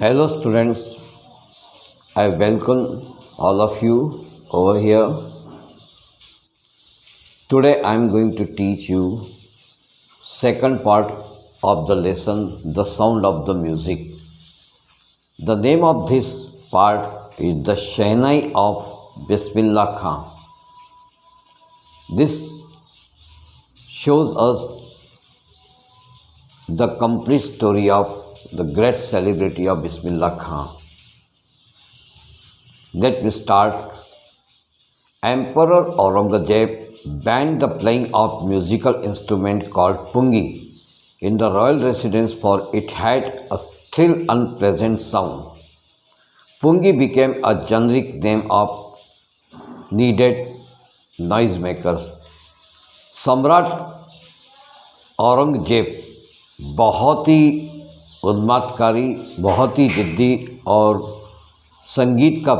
Hello students, I welcome all of you over here. Today I am going to teach you second part of the lesson, the sound of the music. The name of this part is the Shehnai of Bismillah Khan. This shows us the complete story of the great celebrity of Bismillah Khan. Let me start. Emperor Aurangzeb banned the playing of musical instrument called pungi in the royal residence for it had a still unpleasant sound. Pungi became a generic name of needed noisemakers. सम्राट औरंगजेब बहुत ही उन्मादकारी, बहुत ही जिद्दी और संगीत का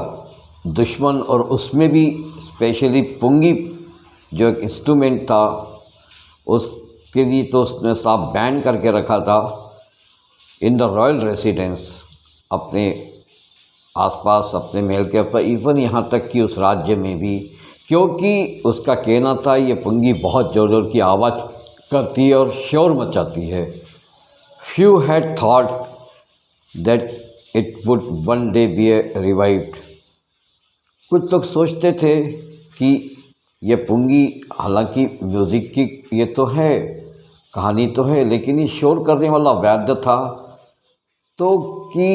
दुश्मन, और उसमें भी स्पेशली पुंगी जो एक इंस्ट्रूमेंट था उसके लिए तो उसने साफ बैन करके रखा था इन द रॉयल रेसिडेंस, अपने आसपास अपने महल के ऊपर, इवन यहाँ तक कि उस राज्य में भी, क्योंकि उसका कहना था ये पुंगी बहुत ज़ोर ज़ोर की आवाज़ करती है और शोर मचाती है. Few had thought that it would one day B revived. कुछ लोग सोचते थे कि ये पुंगी हालांकि म्यूज़िक की ये तो है, कहानी तो है, लेकिन ये शोर करने वाला वाद्य था, तो कि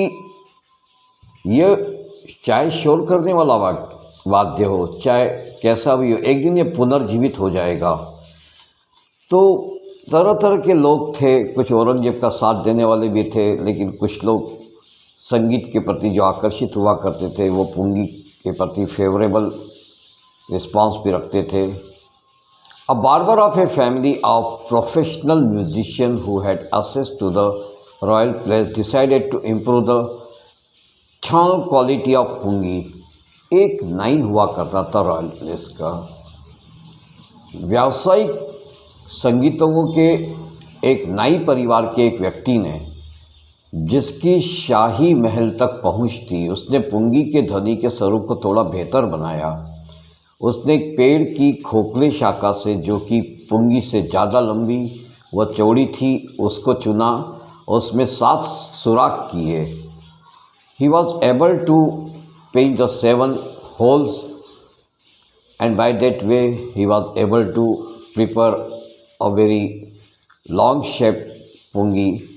ये चाहे शोर करने वाला वाद्य हो चाहे कैसा भी हो, एक दिन ये पुनर्जीवित हो जाएगा. तो तरह तरह के लोग थे, कुछ औरंगजेब का साथ देने वाले भी थे, लेकिन कुछ लोग संगीत के प्रति जो आकर्षित हुआ करते थे वो पुंगी के प्रति फेवरेबल रिस्पांस भी रखते थे. A barber of a family of professional musician who had access to the royal place decided to improve the sound quality of pungi. एक नाई हुआ करता था रॉयल प्लेस का. व्यावसायिक संगीतज्ञों के एक नाई परिवार के एक व्यक्ति ने, जिसकी शाही महल तक पहुंच थी, उसने पुंगी के ध्वनि के स्वरूप को थोड़ा बेहतर बनाया. उसने एक पेड़ की खोखले शाखा से, जो कि पुंगी से ज़्यादा लंबी व चौड़ी थी, उसको चुना और उसमें 7 सुराख किए. He was able to paint the 7 holes, and by that way he was able to prepare a very long shaped pungi,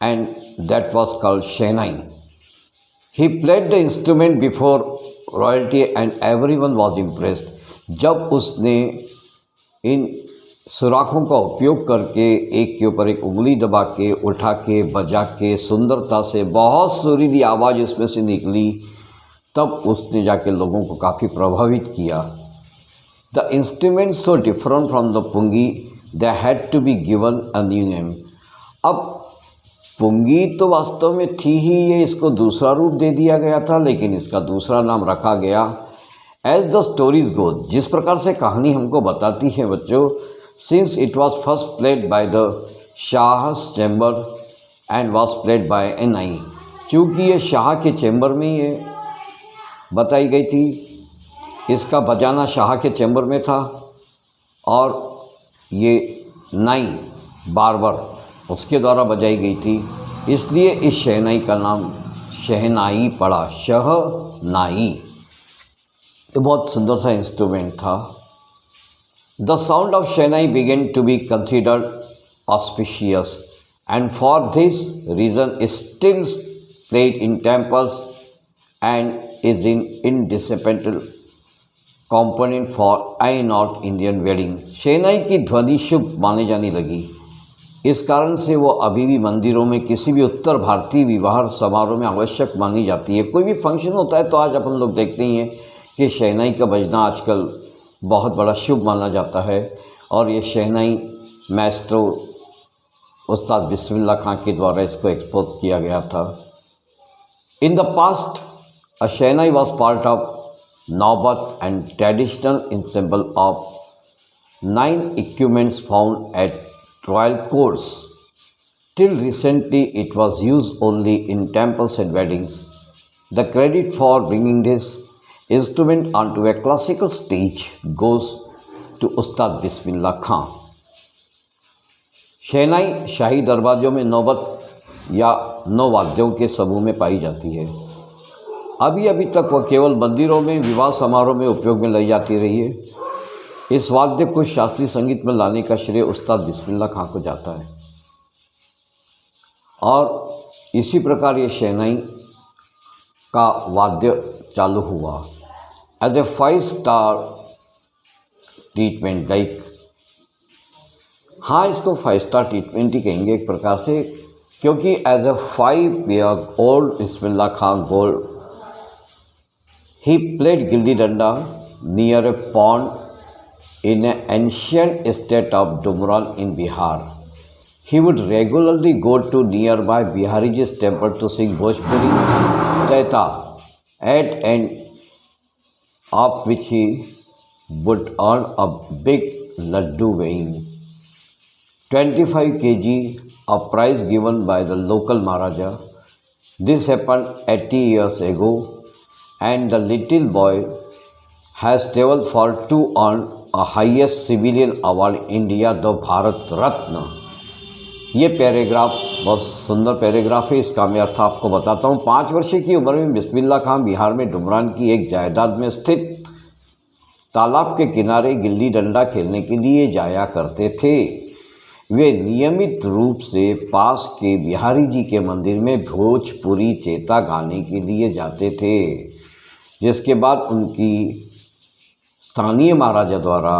and that was called shehnai. He played the instrument before royalty and everyone was impressed. जब उसने इन सुराखों का उपयोग करके एक के ऊपर एक उंगली दबा के उठा के बजा के सुंदरता से बहुत सुरीली आवाज़ उसमें से निकली, तब उसने जाके लोगों को काफ़ी प्रभावित किया. The instrument so different from the pungi they had to be given a new name. अब पुंगी तो वास्तव में थी ही, ये इसको दूसरा रूप दे दिया गया था, लेकिन इसका दूसरा नाम रखा गया. एज द स्टोरीज गो, जिस प्रकार से कहानी हमको बताती है बच्चों, since it was first played by the Shah's chamber and was played by a nai. चूँकि ये शाह के चैम्बर में ही बताई गई थी, इसका बजाना शाह के चैम्बर में था, और ये नाई बार्बर उसके द्वारा बजाई गई थी, इसलिए इस शहनाई का नाम शहनाई पड़ा, शहनाई. ये बहुत सुंदर सा इंस्ट्रूमेंट था. The sound of shehnai began to be considered auspicious, and for this reason still played in temples and is in indispensable component for a North Indian wedding. शहनाई की ध्वनि शुभ माने जाने लगी. इस कारण से वो अभी भी मंदिरों में, किसी भी उत्तर भारतीय विवाह समारोह में आवश्यक मानी जाती है. कोई भी फंक्शन होता है तो आज अपन लोग देखते ही हैं कि शहनाई का बजना आजकल बहुत बड़ा शुभ माना जाता है, और ये शहनाई मैस्ट्रो उस्ताद बिस्मिल्लाह खां के द्वारा इसको एक्सपोज किया गया था. In the past a shehnai was part of Naubat and traditional ensemble of 9 equipments found at royal courts. Till recently, it was used only in temples and weddings. The credit for bringing this instrument onto a classical stage goes to Ustad बिस्मिल्लाह खां। शहनाई शाही दरवाज़ों में नौबत या 9 वाद्यों के समूह में पाई जाती है। अभी तक वह केवल मंदिरों में विवाह समारोह में उपयोग में लाई जाती रही है। इस वाद्य को शास्त्रीय संगीत में लाने का श्रेय उस्ताद बिस्मिल्लाह खां को जाता है। और इसी प्रकार ये शहनाई का वाद्य चालू हुआ as a five star treatment. Like हाँ, इसको 5-स्टार ट्रीटमेंट ही कहेंगे एक प्रकार से, क्योंकि as a 5-year-old Bismillah Khan gold he played gilli danda near a pond in an ancient state of Dumran in Bihar. He would regularly go to nearby Bihariji's temple to sing Bhojpuri Chaita, at end of which he would earn a big laddu weighing 25 kg, a prize given by the local Maharaja. This happened 80 years ago, and the little boy has traveled for to earn a highest civilian award in India, the Bharat Ratna. ये paragraph बहुत सुंदर paragraph है। इसका मैं अर्थ आपको बताता हूँ। 5 वर्ष की उम्र में बिस्मिल्लाह खां बिहार में डुमरान की एक जायदाद में स्थित तालाब के किनारे गिल्ली डंडा खेलने के लिए जाया करते थे। वे नियमित रूप से पास के बिहारी जी के मंदिर में भोजपुरी चेता गाने के लिए जाते थे, जिसके बाद उनकी स्थानीय महाराजा द्वारा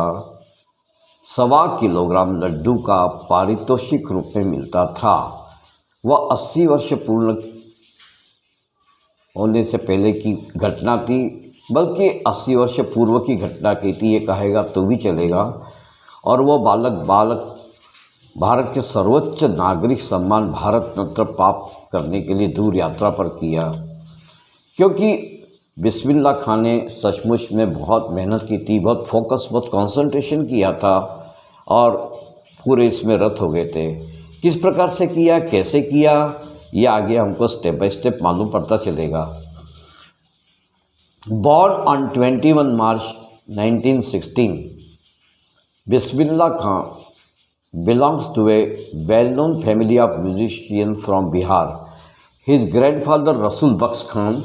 1.25 किलोग्राम लड्डू का पारितोषिक रूप में मिलता था। वह 80 वर्ष पूर्ण होने से पहले की घटना थी, बल्कि 80 वर्ष पूर्व की घटना की थी, ये कहेगा तो भी चलेगा। और वह बालक भारत के सर्वोच्च नागरिक सम्मान भारत रत्न प्राप्त करने के लिए दूर यात्रा पर किया, क्योंकि बिस्मिल्लाह खां ने सचमुच में बहुत मेहनत की थी, बहुत फोकस, बहुत कंसंट्रेशन किया था और पूरे इसमें रत हो गए थे। किस प्रकार से किया, कैसे किया, ये आगे हमको स्टेप बाय स्टेप मालूम पड़ता चलेगा। Born on 21 March 1916, Bismillah Khan belongs to a well-known family of musicians from Bihar. His grandfather Rasul Baksh Khan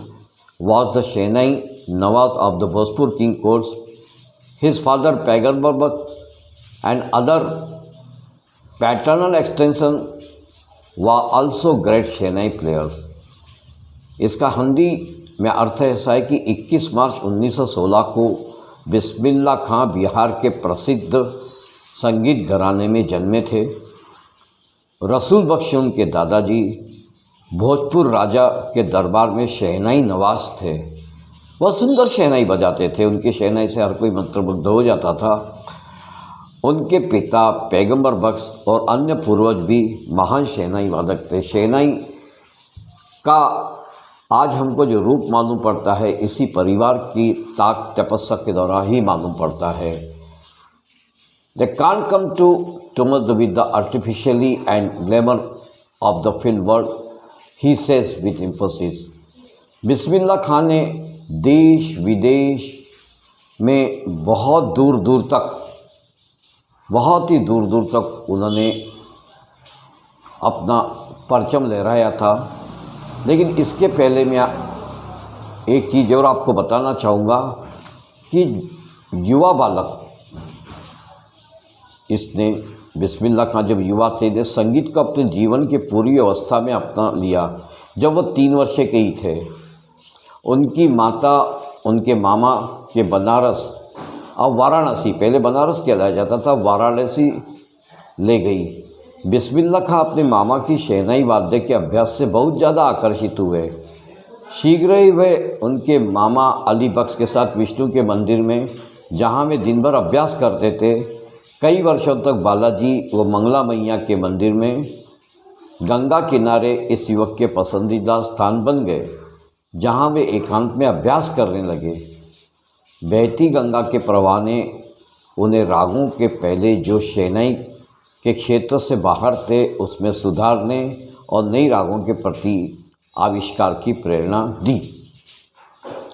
was the Shehnai Nawaz of the Bhojpur King Courts. His father Paigambar Baksh and other paternal extension were also great Shehnai players. इसका हिंदी में अर्थ ऐसा है कि 21 मार्च 1916 को बिस्मिल्लाह खां बिहार के प्रसिद्ध संगीत घराने में जन्मे थे। रसूल बख्श उनके दादाजी भोजपुर राजा के दरबार में शहनाई नवाज थे। वह सुंदर शहनाई बजाते थे, उनके शहनाई से हर कोई मंत्रमुग्ध हो जाता था। उनके पिता पैगंबर बख्श और अन्य पूर्वज भी महान शहनाई वादक थे। शहनाई का आज हमको जो रूप मालूम पड़ता है, इसी परिवार की ताक तपस्या के दौरान ही मालूम पड़ता है। They can't come to terms with the artificially and glamour of the film world, he says with emphasis. बिस्मिल्लाह खां ने देश विदेश में बहुत दूर दूर तक उन्होंने अपना परचम लहराया था। लेकिन इसके पहले मैं एक चीज़ और आपको बताना चाहूँगा कि युवा बालक, इसने बिस्मिल्लाह खां जब युवा थे, ने संगीत को अपने जीवन की पूरी अवस्था में अपना लिया। जब वो 3 वर्ष के ही थे, उनकी माता उनके मामा के बनारस और वाराणसी, पहले बनारस कहलाया जाता था, वाराणसी ले गई। बिस्मिल्लाह खां अपने मामा की शहनाई वाद्य के अभ्यास से बहुत ज़्यादा आकर्षित हुए। शीघ्र ही वे उनके मामा अली बख्श के साथ विष्णु के मंदिर में, जहाँ वे दिन भर अभ्यास करते थे, कई वर्षों तक बालाजी व मंगला मैया के मंदिर में गंगा किनारे इस युवक के पसंदीदा स्थान बन गए, जहाँ वे एकांत में अभ्यास करने लगे। बहती गंगा के प्रवाह ने उन्हें रागों के पहले जो शहनाई के क्षेत्र से बाहर थे उसमें सुधारने और नई रागों के प्रति आविष्कार की प्रेरणा दी।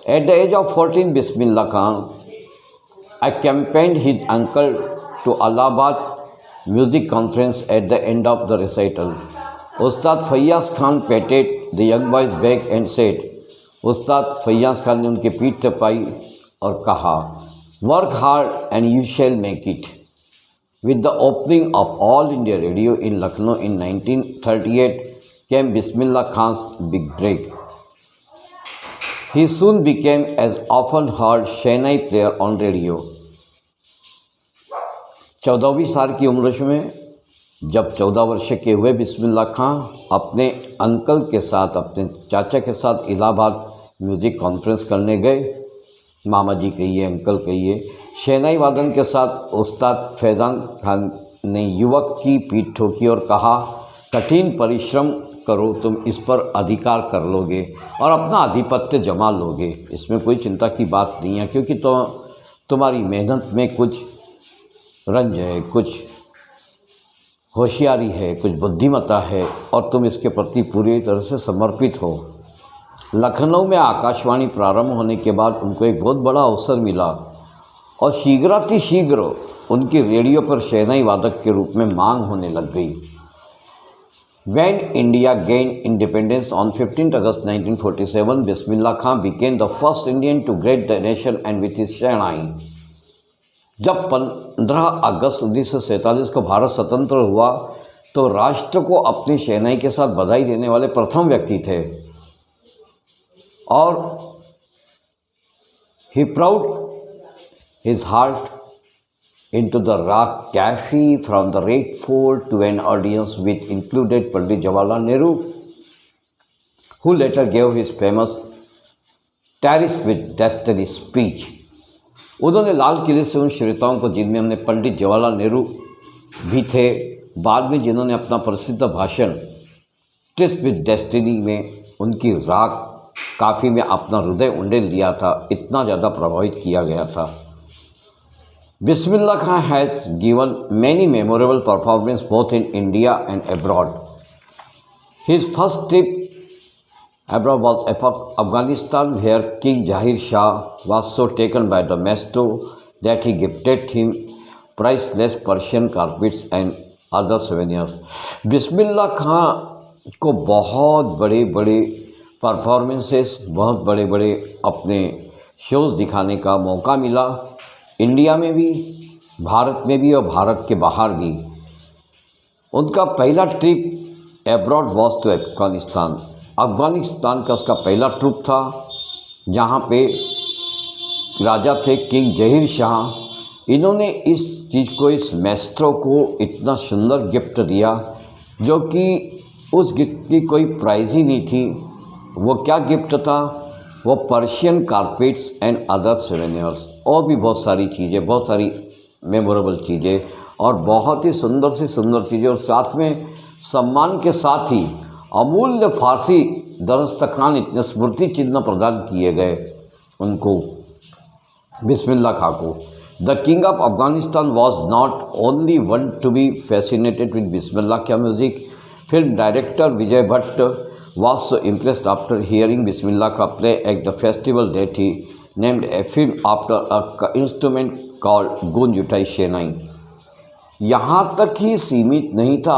At the age of 14, Bismillah Khan accompanied his uncle to Allahabad music conference. At the end of the recital, Ustad Fayyaz Khan patted the young boy's back and said, उस्ताद फैयाज़ खान ने उनकी पीठ थपाई और कहा, work hard and you shall make it. With the opening of All India Radio in Lucknow in 1938 came Bismillah Khan's big break. He soon became as often heard shehnai player on radio. 14वीं साल की उम्र में जब 14 वर्ष के हुए बिस्मिल्लाह खां अपने uncle के साथ, अपने चाचा के साथ इलाहाबाद म्यूज़िक कॉन्फ्रेंस करने गए। मामा जी कहिए, अंकल कहिए। शहनाई वादन के साथ उस्ताद फैज़ान खान ने युवक की पीठ ठोकी और कहा, कठिन परिश्रम करो, तुम इस पर अधिकार कर लोगे और अपना आधिपत्य जमा लोगे। इसमें कोई चिंता की बात नहीं है, क्योंकि तुम्हारी मेहनत में कुछ रंज है, कुछ होशियारी है, कुछ बुद्धिमत्ता है और तुम इसके प्रति पूरी तरह से समर्पित हो। लखनऊ में आकाशवाणी प्रारंभ होने के बाद उनको एक बहुत बड़ा अवसर मिला और शीघ्र उनकी रेडियो पर शहनाई वादक के रूप में मांग होने लग गई। When India gained independence on 15 August 1947, Bismillah Khan became the first Indian to greet the nation and with his शहनाई। जब 15 अगस्त 1947 को भारत स्वतंत्र हुआ तो राष्ट्र को अपनी शहनाई के साथ बधाई देने वाले प्रथम व्यक्ति थे और he proud his heart into the rock cafe from the Red Fort to an audience which included Pandit Jawaharlal Nehru, who later gave his famous Terrorist with Destiny speech. उन्होंने लाल किले से उन श्रोताओं को, जिनमें हमने पंडित जवाहरलाल नेहरू भी थे, बाद में जिन्होंने अपना प्रसिद्ध भाषण टेस्ट विद डेस्टिनी में उनकी राग काफ़ी में अपना हृदय उंडेल दिया था, इतना ज़्यादा प्रभावित किया गया था। Bismillah Khan has given many memorable performances both in India and abroad. His first trip abroad was Afghanistan, where King Zahir Shah was so taken by the maestro that he gifted him priceless Persian carpets and other souvenirs. Bismillah Khan को बहुत बड़े बड़े performances, बहुत बड़े बड़े अपने shows दिखाने का मौका मिला, इंडिया में भी, भारत में भी और भारत के बाहर भी। उनका पहला trip abroad was to Afghanistan. Afghanistan का उसका पहला ट्रिप था, जहाँ पे राजा थे किंग जहीर शाह। इन्होंने इस चीज़ को, इस मैस्ट्रो को इतना सुंदर गिफ्ट दिया जो कि उस गिफ्ट की कोई प्राइज़ ही नहीं थी। वो क्या गिफ्ट था? वो Persian carpets and other souvenirs, और भी बहुत सारी चीज़ें, बहुत सारी मेमोरेबल चीज़ें और बहुत ही सुंदर से सुंदर चीज़ें, और साथ में सम्मान के साथ ही अमूल्य फारसी दस्तरखान, इतने स्मृति चिन्ह प्रदान किए गए उनको, बिस्मिल्लाह खां को। The king of Afghanistan was not only one to be fascinated with Bismillah Khan music. Film director Vijay Bhatt was so impressed after hearing Bismillah Khan play at the festival that he named a film after a instrument called गूंज उठाई शहनाई। यहाँ तक ही सीमित नहीं था,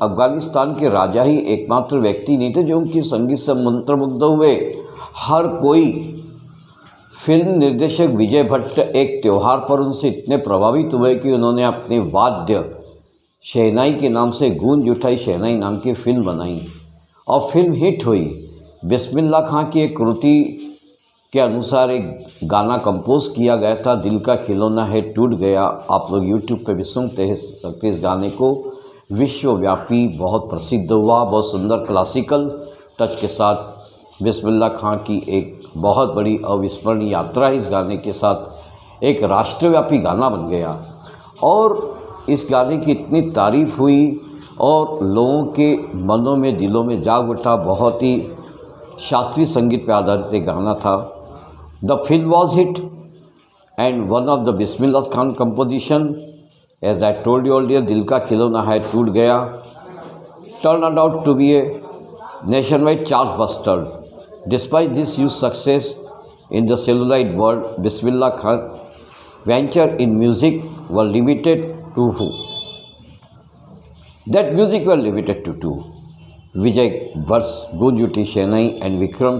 अफगानिस्तान के राजा ही एकमात्र व्यक्ति नहीं थे जो उनकी संगीत से मंत्रमुग्ध हुए। हर कोई, फिल्म निर्देशक विजय भट्ट एक त्यौहार पर उनसे इतने प्रभावित हुए कि उन्होंने अपने वाद्य शहनाई के नाम से गूंज उठाई शहनाई नाम की फिल्म बनाई और फिल्म हिट हुई। बिस्मिल्लाह खां की एक कृति के अनुसार एक गाना कंपोज किया गया था, दिल का खिलौना है टूट गया। आप लोग यूट्यूब पे भी सुनते हैं सकते इस गाने को। विश्वव्यापी बहुत प्रसिद्ध हुआ, बहुत सुंदर क्लासिकल टच के साथ बिस्मिल्लाह खां की एक बहुत बड़ी अविस्मरणीय यात्रा इस गाने के साथ एक राष्ट्रव्यापी गाना बन गया और इस गाने की इतनी तारीफ़ हुई और लोगों के मनों में, दिलों में जाग उठा। बहुत ही शास्त्रीय संगीत पर आधारित एक गाना था। The film was hit and one of the Bismillah Khan composition as I told you already, दिल का खिलौना है टूट गया, turned out to be a nationwide chartbuster. Despite this huge success in the celluloid world, Bismillah Khan venture in music were limited to who? That music were limited to two: Vijay Bhatt, Gunjuti Shenai, and Vikram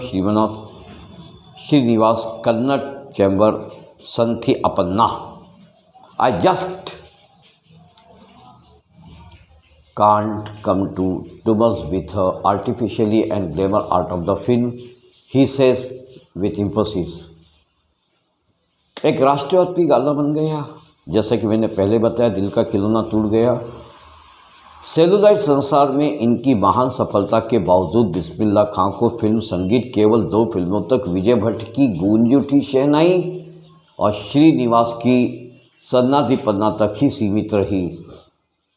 Srinivas Kannad Chamber Santhi Apanna. I just can't come to terms with her artificially and glamour art of the film, he says with emphasis. एक राष्ट्रव्यापी गाना बन गया, जैसा कि मैंने पहले बताया, दिल का खिलौना टूट गया। सेलुलॉइड संसार में इनकी महान सफलता के बावजूद बिस्मिल्लाह खां को फिल्म संगीत केवल 2 फिल्मों तक, विजय भट्ट की गूंज उठी शहनाई और श्रीनिवास की सन्नाटी पन्ना तक ही सीमित रही।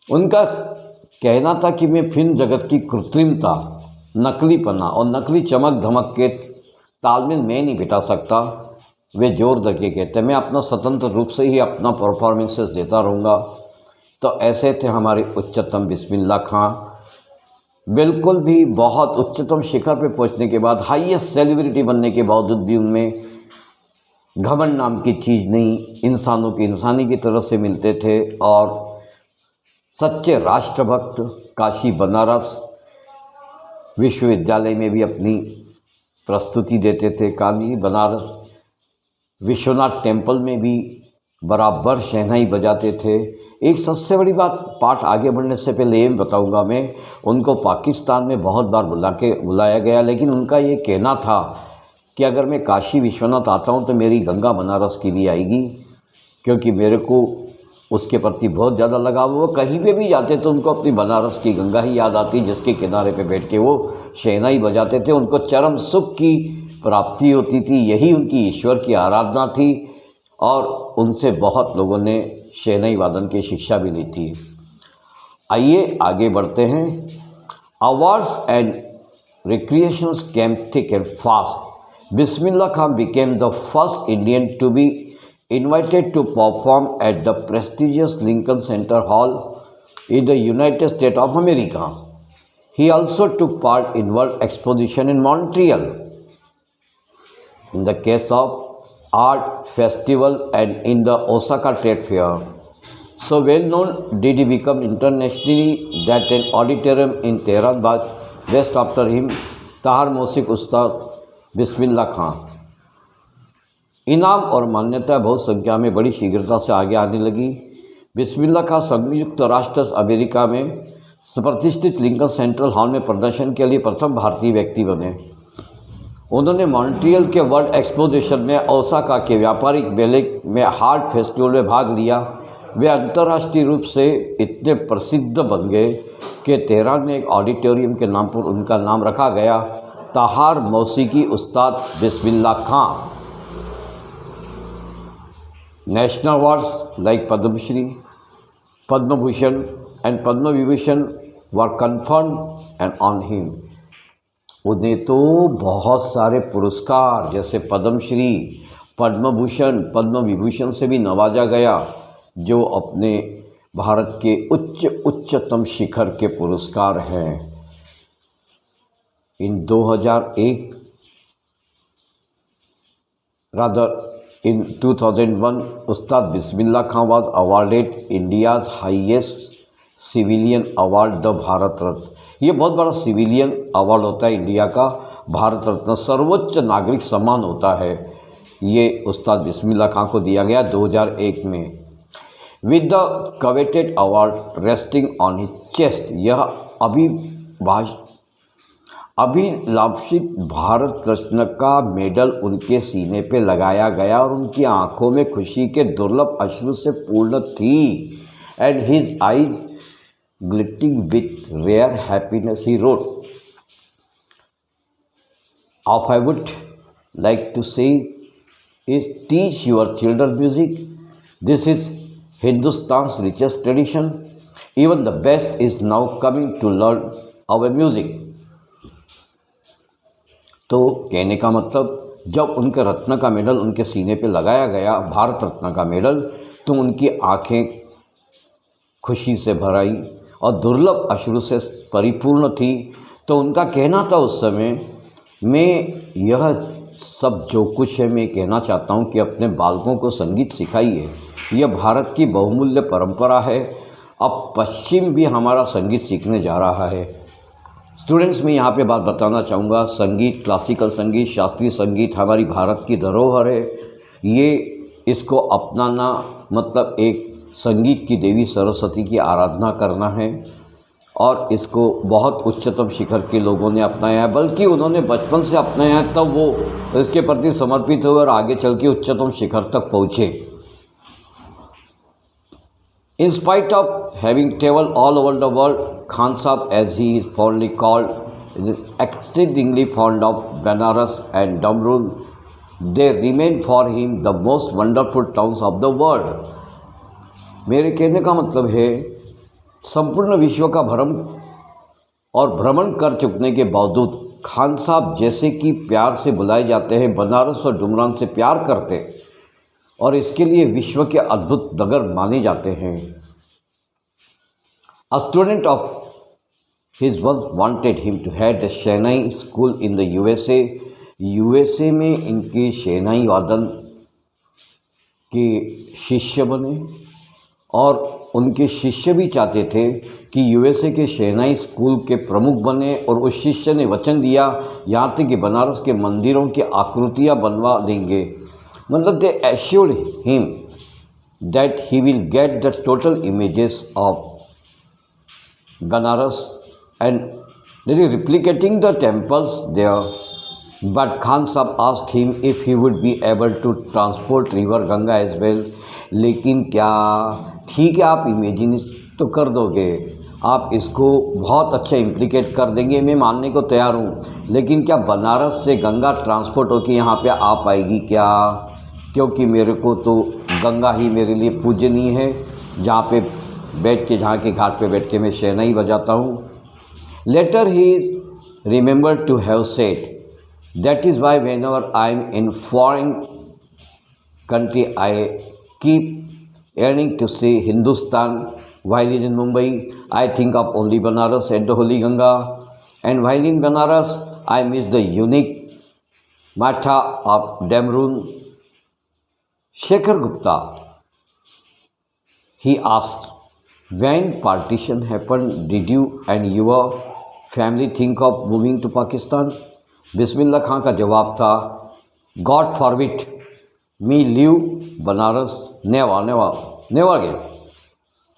उनका कहना था कि मैं फिल्म जगत की कृत्रिमता, नकलीपना और नकली चमक धमक के तालमेल में नहीं बिठा सकता। वे जोर दे कहते, मैं अपना स्वतंत्र रूप से ही अपना परफॉर्मेंसेस देता रहूँगा। तो ऐसे थे हमारे उच्चतम बिस्मिल्लाह खां। बिल्कुल भी बहुत उच्चतम शिखर पे पहुंचने के बाद, हाईएस्ट सेलिब्रिटी बनने के बावजूद भी उनमें घमंड नाम की चीज़ नहीं, इंसानों की इंसानी की तरह से मिलते थे और सच्चे राष्ट्रभक्त। काशी बनारस विश्वविद्यालय में भी अपनी प्रस्तुति देते थे। काशी बनारस विश्वनाथ टेम्पल में भी बराबर शहनाई बजाते थे। एक सबसे बड़ी बात, पाठ आगे बढ़ने से पहले ये बताऊंगा, मैं उनको पाकिस्तान में बहुत बार बुलाया गया, लेकिन उनका ये कहना था कि अगर मैं काशी विश्वनाथ आता हूँ तो मेरी गंगा बनारस की भी आएगी, क्योंकि मेरे को उसके प्रति बहुत ज़्यादा लगाव। वो कहीं पे भी जाते तो उनको अपनी बनारस की गंगा ही याद आती, जिसके किनारे पे बैठ के वो शहनाई बजाते थे। उनको चरम सुख की प्राप्ति होती थी, यही उनकी ईश्वर की आराधना थी और उनसे बहुत लोगों ने शहनाई वादन की शिक्षा भी ली थी। आइए आगे बढ़ते हैं। Awards and recreations came thick and fast. Bismillah Khan became the first Indian to be invited to perform at the prestigious Lincoln Center Hall in the United States of America. He also took part in World Exposition in Montreal. In the case of Art Festival and in the Osaka Trade Fair. So well known did he become internationally that an auditorium in Tehran was west after him, Tahar Mosik Ustad Bismillah Khan. इनाम और मान्यता बहुत संख्या में बड़ी शीघ्रता से आगे आने लगी। बिस्मिल्लाह खां संयुक्त राष्ट्र अमेरिका में प्रतिष्ठित लिंकन सेंट्रल हॉल में प्रदर्शन के लिए प्रथम भारतीय व्यक्ति बने। उन्होंने मॉन्ट्रियल के वर्ल्ड एक्सपोजिशन में, ओसाका के व्यापारिक मेले में, हार्ट फेस्टिवल में भाग लिया। वे अंतर्राष्ट्रीय रूप से इतने प्रसिद्ध बन गए कि तेहरान में एक ऑडिटोरियम के नाम पर उनका नाम रखा गया, तहार मौसीकी उस्ताद बिस्मिल्लाह खां। National awards like Padma Shri, Padma Bhushan and Padma Vibhushan were conferred and on him. उन्हें तो बहुत सारे पुरस्कार जैसे पद्मश्री, पद्म भूषण, पद्म विभूषण से भी नवाजा गया, जो अपने भारत के उच्चतम शिखर के पुरस्कार हैं। इन 2001 in 2001, Ustad Bismillah Khan was awarded India's highest civilian award, the Bharat Ratna. ये बहुत बड़ा सिविलियन अवार्ड होता है इंडिया का, भारत रत्न सर्वोच्च नागरिक सम्मान होता है। ये उस्ताद बिस्मिल्लाह खां को दिया गया 2001 में। With the coveted award resting on his chest, यह अभिलाषित भारत रत्न का मेडल उनके सीने पे लगाया गया और उनकी आंखों में खुशी के दुर्लभ अश्रु से पूर्ण थी। And his eyes glittering with rare happiness, he wrote, all I would like to say is teach your children music, this is Hindustan's richest tradition, even the best is now coming to learn our music. तो कहने का मतलब, जब उनके रत्न का medal उनके सीने पे लगाया गया, भारत रत्न का मेडल, तो उनकी आंखें खुशी से भर आई और दुर्लभ अश्रु से परिपूर्ण थी। तो उनका कहना था उस समय, मैं यह सब जो कुछ है मैं कहना चाहता हूँ कि अपने बालकों को संगीत सिखाइए। यह भारत की बहुमूल्य परंपरा है। अब पश्चिम भी हमारा संगीत सीखने जा रहा है। स्टूडेंट्स, मैं यहाँ पे बात बताना चाहूँगा, संगीत, क्लासिकल संगीत, शास्त्रीय संगीत हमारी भारत की धरोहर है। ये इसको अपनाना मतलब एक संगीत की देवी सरस्वती की आराधना करना है और इसको बहुत उच्चतम शिखर के लोगों ने अपनाया है, बल्कि उन्होंने बचपन से अपनाया है, तब वो इसके प्रति समर्पित हुए और आगे चल के उच्चतम शिखर तक पहुँचे। In spite of having traveled all over the world, Khan Sahib, as he is fondly called, is exceedingly fond of Banaras and Damrul. They remain for him the most wonderful towns of the world. मेरे कहने का मतलब है, संपूर्ण विश्व का भ्रमण कर चुकने के बावजूद खान साहब जैसे कि प्यार से बुलाए जाते हैं, बनारस और डुमरान से प्यार करते और इसके लिए विश्व के अद्भुत नगर माने जाते हैं। A student of his once wanted him to head the shehnai school in the USA. USA में इनके शहनाई वादन के शिष्य बने और उनके शिष्य भी चाहते थे कि USA के शहनाई स्कूल के प्रमुख बने और उस शिष्य ने वचन दिया यहाँ तक कि बनारस के मंदिरों की आकृतियाँ बनवा देंगे। मतलब दे assured him that he will get the total images of Banaras and they are replicating the temples there. But Khan Sahib asked him if he would be able to transport river Ganga as well. लेकिन क्या ठीक है, आप imagine तो कर दोगे, आप इसको बहुत अच्छा इम्प्लीकेट कर देंगे, मैं मानने को तैयार हूँ, लेकिन क्या बनारस से गंगा ट्रांसपोर्ट होकर यहाँ पे आ पाएगी क्या? क्योंकि मेरे को तो गंगा ही मेरे लिए पूजनीय है, जहाँ पे बैठ के, जहाँ के घाट पे बैठ के मैं शहनाई बजाता हूँ। Later he remember to have said that is why whenever I am in foreign country I keep yearning to see Hindustan. While in Mumbai, I think of only Banaras and the Holy Ganga. And while in Banaras, I miss the unique Matha of Damrun. Shekhar Gupta, he asked, when partition happened, did you and your family think of moving to Pakistan? बिस्मिल्लाह खां का जवाब था, God forbid me leave Banaras, never again.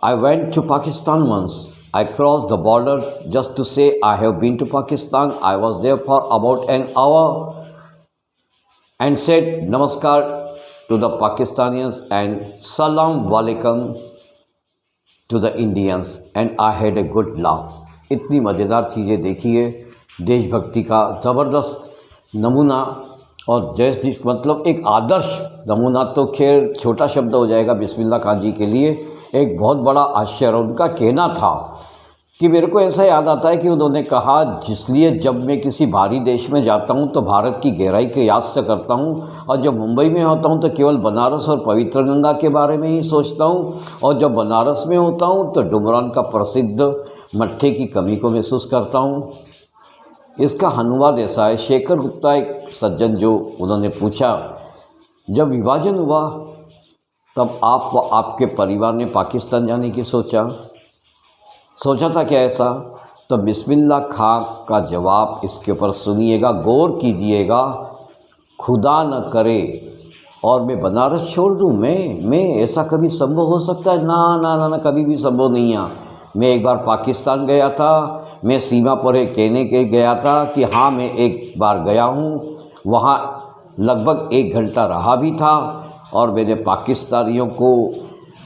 I went to Pakistan once. I crossed the border just to say I have been to Pakistan. I was there for about an hour and said namaskar to the Pakistanis and salam walaikum to the Indians and I had a good laugh. इतनी मज़ेदार चीज़ें देखी है, देशभक्ति का ज़बरदस्त नमूना और जैसे मतलब एक आदर्श नमूना, तो खैर छोटा शब्द हो जाएगा बिस्मिल्लाह खान जी के लिए, एक बहुत बड़ा आश्चर्य। उनका कहना था कि मेरे को ऐसा याद आता है कि उन्होंने कहा, जिसलिए जब मैं किसी भारी देश में जाता हूं तो भारत की गहराई के याद से करता हूं और जब मुंबई में होता हूं तो केवल बनारस और पवित्र गंगा के बारे में ही सोचता हूं और जब बनारस में होता हूं तो डुमरान का प्रसिद्ध मट्ठे की कमी को महसूस करता हूं। इसका अनुवाद ऐसा है। शेखर गुप्ता एक सज्जन, जो उन्होंने पूछा, जब विभाजन हुआ तब आप व आपके परिवार ने पाकिस्तान जाने की सोचा था क्या ऐसा? तो बिस्मिल्लाह खां का जवाब इसके ऊपर सुनिएगा, गौर कीजिएगा। खुदा न करे और मैं बनारस छोड़ दूँ, मैं ऐसा कभी संभव हो सकता है? ना ना ना ना, कभी भी संभव नहीं है। मैं एक बार पाकिस्तान गया था, मैं सीमा पर कहने के गया था कि हाँ मैं एक बार गया हूँ, वहाँ लगभग 1 घंटा रहा भी था और मैंने पाकिस्तानियों को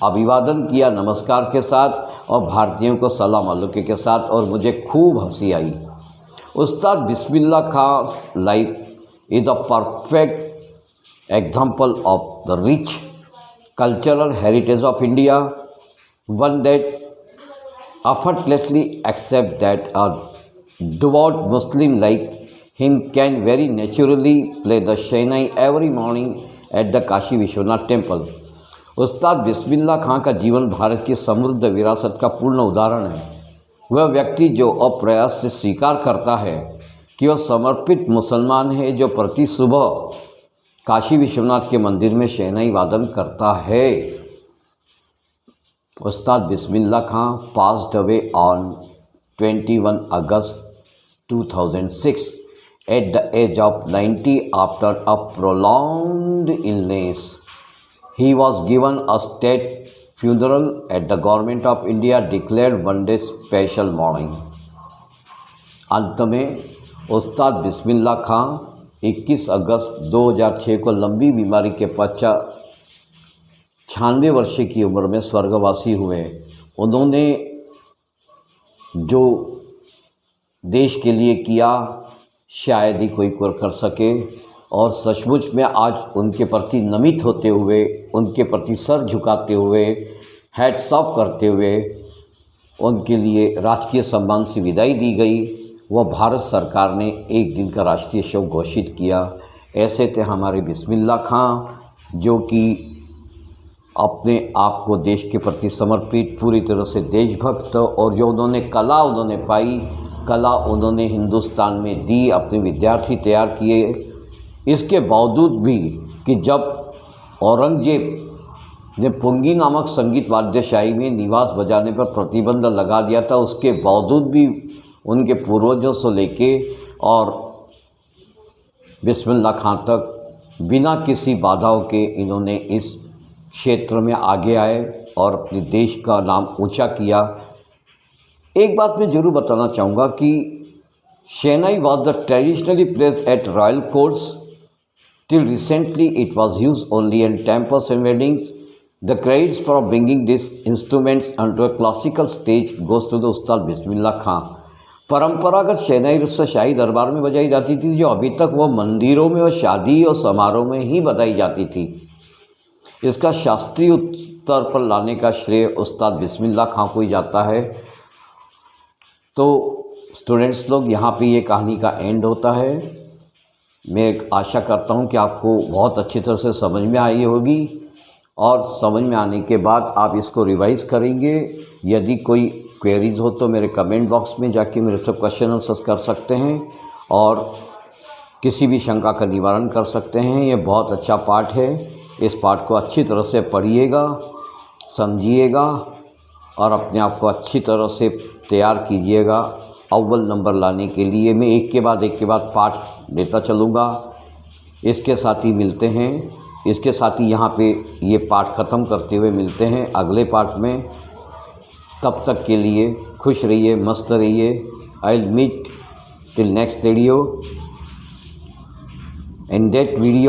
अभिवादन किया नमस्कार के साथ और भारतीयों को सलाम अलैकुम के साथ और मुझे खूब हंसी आई। Ustad Bismillah Khan life is a perfect example of the rich cultural heritage of India, one that effortlessly accept that a devout Muslim like him can very naturally play the Shehnai every morning at the Kashi Vishwanath temple. उस्ताद बिस्मिल्लाह खां का जीवन भारत की समृद्ध विरासत का पूर्ण उदाहरण है। वह व्यक्ति जो अप्रयास से स्वीकार करता है कि वह समर्पित मुसलमान है, जो प्रति सुबह काशी विश्वनाथ के मंदिर में शहनाई वादन करता है। उस्ताद बिस्मिल्लाह खां passed away on 21 August 2006 at the age of 90 after a prolonged illness. He was given a state funeral at the Government of India declared one day special mourning. अंत में उस्ताद बिस्मिल्लाह खां 21 अगस्त 2006 को लंबी बीमारी के पश्चात 96 वर्ष की उम्र में स्वर्गवासी हुए। उन्होंने जो देश के लिए किया शायद ही कोई कर सके, और सचमुच में आज उनके प्रति नमित होते हुए, उनके प्रति सर झुकाते हुए, हैट्स ऑफ करते हुए उनके लिए राजकीय सम्मान से विदाई दी गई। वह भारत सरकार ने एक दिन का राष्ट्रीय शोक घोषित किया। ऐसे थे हमारे बिस्मिल्लाह खां, जो कि अपने आप को देश के प्रति समर्पित, पूरी तरह से देशभक्त, और जो उन्होंने कला पाई, कला उन्होंने हिंदुस्तान में दी, अपने विद्यार्थी तैयार किए। इसके बावजूद भी कि जब औरंगजेब ने पुंगी नामक संगीत वाद्यशाही में निवास बजाने पर प्रतिबंध लगा दिया था, उसके बावजूद भी उनके पूर्वजों से लेके और बिस्मिल्लाह खां तक बिना किसी बाधाओं के इन्होंने इस क्षेत्र में आगे आए और अपने देश का नाम ऊंचा किया। एक बात मैं ज़रूर बताना चाहूँगा कि shehnai was the traditionally placed at royal courts till recently it was use only in temples and weddings. The credits for bringing this instruments under a classical stage goes to the Ustad Bismillah खां। परंपरागत शहनाई रूप से शाही दरबार में बजाई जाती थी, जो अभी तक वो मंदिरों में और शादी और समारोह में ही बजाई जाती थी। इसका शास्त्रीय स्तर पर लाने का श्रेय उस्ताद बिस्मिल्लाह खां को ही जाता है। तो स्टूडेंट्स लोग, यहाँ पे ये कहानी का एंड होता है। मैं आशा करता हूँ कि आपको बहुत अच्छी तरह से समझ में आई होगी, और समझ में आने के बाद आप इसको रिवाइज़ करेंगे। यदि कोई क्वेरीज हो तो मेरे कमेंट बॉक्स में जाके मेरे से क्वेश्चन आंसर्स कर सकते हैं, और किसी भी शंका का निवारण कर सकते हैं। ये बहुत अच्छा पाठ है। इस पाठ को अच्छी तरह से पढ़िएगा, समझिएगा, और अपने आप को अच्छी तरह से तैयार कीजिएगा अव्वल नंबर लाने के लिए। मैं एक के बाद पाठ देता चलूँगा। इसके साथ ही मिलते हैं, इसके साथ ही यहाँ पे ये पाठ ख़त्म करते हुए मिलते हैं अगले पाठ में। तब तक के लिए खुश रहिए, मस्त रहिए। I will meet till next video. In that video